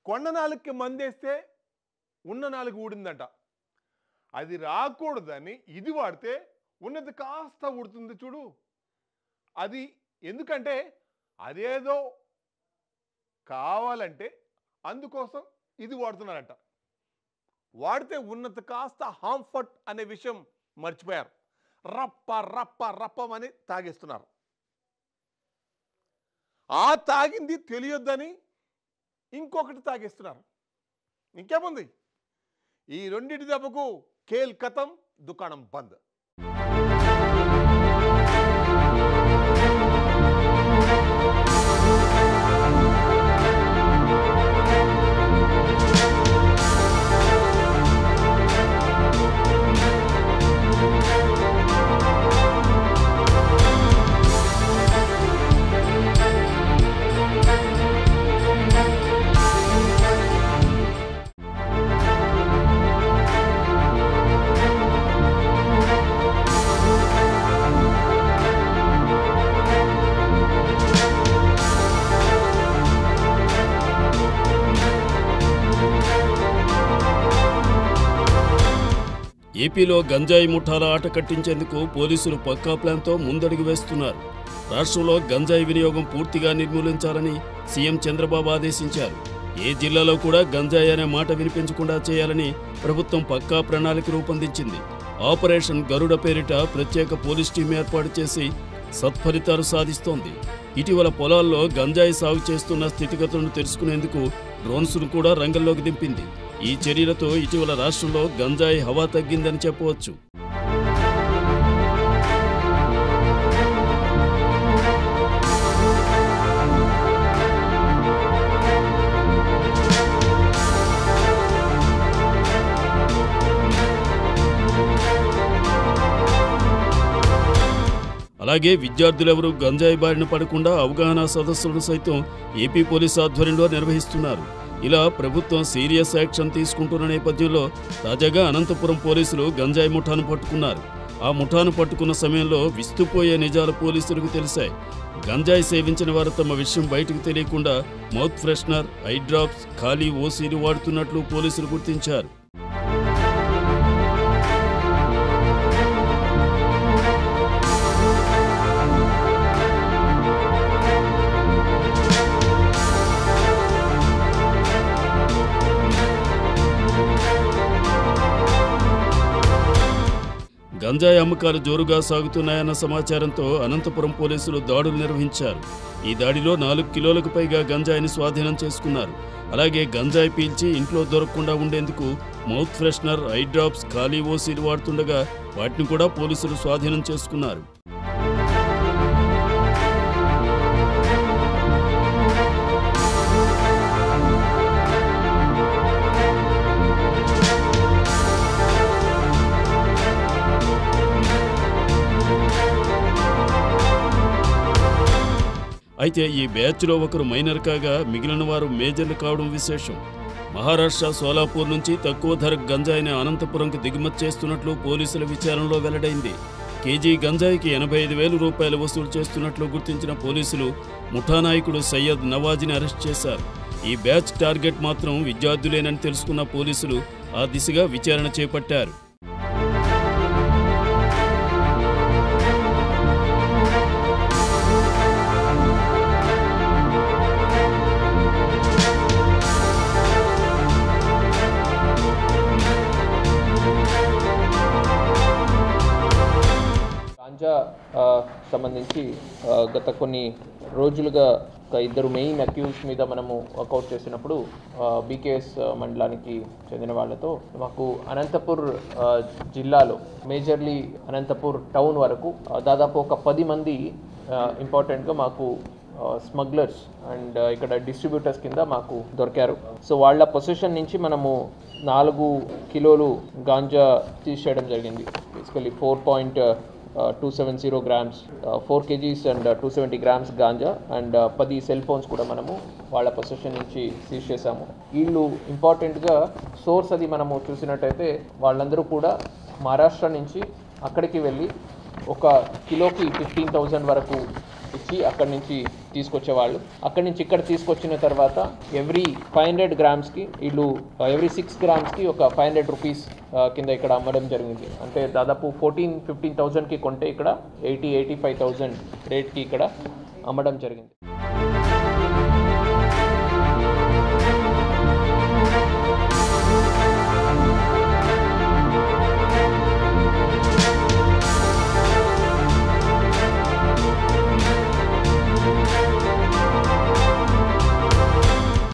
కొండ నాలుగుకి మందేస్తే ఉన్న నాలుగు ఊడిందంట. అది రాకూడదని ఇది వాడితే ఉన్నది కాస్త ఊడుతుంది చూడు. అది ఎందుకంటే అదేదో కావాలంటే అందుకోసం ఇది వాడుతున్నారంట. వాడితే ఉన్నది కాస్త హాంఫర్ట్ అనే విషయం మర్చిపోయారు. రప్ప రప్ప రప్పమని తాగేస్తున్నారు. ఆ తాగింది తెలియొద్దని ఇంకొకటి తాగేస్తున్నారు. ఇంకేముంది? ఈ రెండింటి దెబ్బకు కేల్ కథం, దుకాణం బంద్. ఏపీలో గంజాయి ముఠాల ఆట కట్టించేందుకు పోలీసులు పక్కా ప్లాన్తో ముందడుగు వేస్తున్నారు. రాష్ట్రంలో గంజాయి వినియోగం పూర్తిగా నిర్మూలించాలని సీఎం చంద్రబాబు ఆదేశించారు. ఏ జిల్లాలో కూడా గంజాయి అనే మాట వినిపించకుండా చేయాలని ప్రభుత్వం పక్కా ప్రణాళిక రూపొందించింది. ఆపరేషన్ గరుడ పేరిట ప్రత్యేక పోలీస్ టీం ఏర్పాటు చేసి సత్ఫలితాలు సాధిస్తోంది. ఇటీవల పొలాల్లో గంజాయి సాగు చేస్తున్న స్థితిగతులను తెలుసుకునేందుకు డ్రోన్స్ను కూడా రంగంలోకి దింపింది. ఈ చర్యలతో ఇటీవల రాష్ట్రంలో గంజాయి హవా తగ్గిందని చెప్పవచ్చు. అలాగే విద్యార్థులెవరూ గంజాయి బారిన పడకుండా అవగాహన సదస్సులను సైతం ఏపీ పోలీసు ఆధ్వర్యంలో నిర్వహిస్తున్నారు. ఇలా ప్రభుత్వం సీరియస్ యాక్షన్ తీసుకుంటున్న నేపథ్యంలో తాజాగా అనంతపురం పోలీసులు గంజాయి ముఠాను పట్టుకున్నారు. ఆ ముఠాను పట్టుకున్న సమయంలో విస్తుపోయే నిజాలు పోలీసులకు తెలిసాయి. గంజాయి సేవించిన వారు తమ విషయం బయటకు తెలియకుండా మౌత్ ఫ్రెషనర్, ఐ డ్రాప్స్, ఖాళీ ఓసీలు వాడుతున్నట్లు పోలీసులు గుర్తించారు. గంజాయి అమ్మకాలు జోరుగా సాగుతున్నాయన్న సమాచారంతో అనంతపురం పోలీసులు దాడులు నిర్వహించారు. ఈ దాడిలో 4 కిలోలకు పైగా గంజాయిని స్వాధీనం చేసుకున్నారు. అలాగే గంజాయి పీల్చి ఇంట్లో దొరకకుండా ఉండేందుకు మౌత్ ఫ్రెషనర్, ఐ డ్రాప్స్, ఖాళీ ఓసీలు వాడుతుండగా వాటిని కూడా పోలీసులు స్వాధీనం చేసుకున్నారు. అయితే ఈ బ్యాచ్లో ఒకరు మైనర్ కాగా మిగిలిన వారు మేజర్లు కావడం విశేషం. మహారాష్ట్ర సోలాపూర్ నుంచి తక్కువ ధరకు గంజాయిని అనంతపురంకు దిగుమతి చేస్తున్నట్లు పోలీసుల విచారణలో వెల్లడైంది. కేజీ గంజాయికి 85,000 రూపాయలు వసూలు చేస్తున్నట్లు గుర్తించిన పోలీసులు ముఠా నాయకుడు సయ్యద్ నవాజ్ని అరెస్ట్ చేశారు. ఈ బ్యాచ్ టార్గెట్ మాత్రం విద్యార్థులేనని తెలుసుకున్న పోలీసులు ఆ దిశగా విచారణ చేపట్టారు. గాంజా సంబంధించి గత కొన్ని రోజులుగా ఇద్దరు మెయిన్ అక్యూజ్ మీద మనము వర్కౌట్ చేసినప్పుడు బీకేఎస్ మండలానికి చెందిన వాళ్ళతో మాకు అనంతపూర్ జిల్లాలో మేజర్లీ అనంతపూర్ టౌన్ వరకు దాదాపు ఒక 10 మంది ఇంపార్టెంట్గా మాకు స్మగ్లర్స్ అండ్ ఇక్కడ డిస్ట్రిబ్యూటర్స్ కింద మాకు దొరికారు. సో వాళ్ళ పొజిషన్ నుంచి మనము 4 కిలోలు గాంజా తీసేయడం జరిగింది. Basically 4.270 grams, 4 kgs and 270 grams ganja and 10 cell phones కూడా మనము వాళ్ళ పొజిషన్ నుంచి సీజ్ చేసాము. వీళ్ళు ఇంపార్టెంట్గా సోర్స్ అది మనము చూసినట్టయితే వాళ్ళందరూ కూడా మహారాష్ట్ర నుంచి అక్కడికి వెళ్ళి ఒక కిలోకి 15,000 వరకు ఇచ్చి అక్కడి నుంచి తీసుకొచ్చేవాళ్ళు. అక్కడి నుంచి ఇక్కడ తీసుకొచ్చిన తర్వాత ఎవ్రీ 500 గ్రామ్స్కి వీళ్ళు ఎవ్రీ 6 గ్రామ్స్కి ఒక 500 రూపీస్ కింద ఇక్కడ అమ్మడం జరిగింది. అంటే దాదాపు 14-15,000కి కొంటే ఇక్కడ 80-85,000 రేట్కి ఇక్కడ అమ్మడం జరిగింది.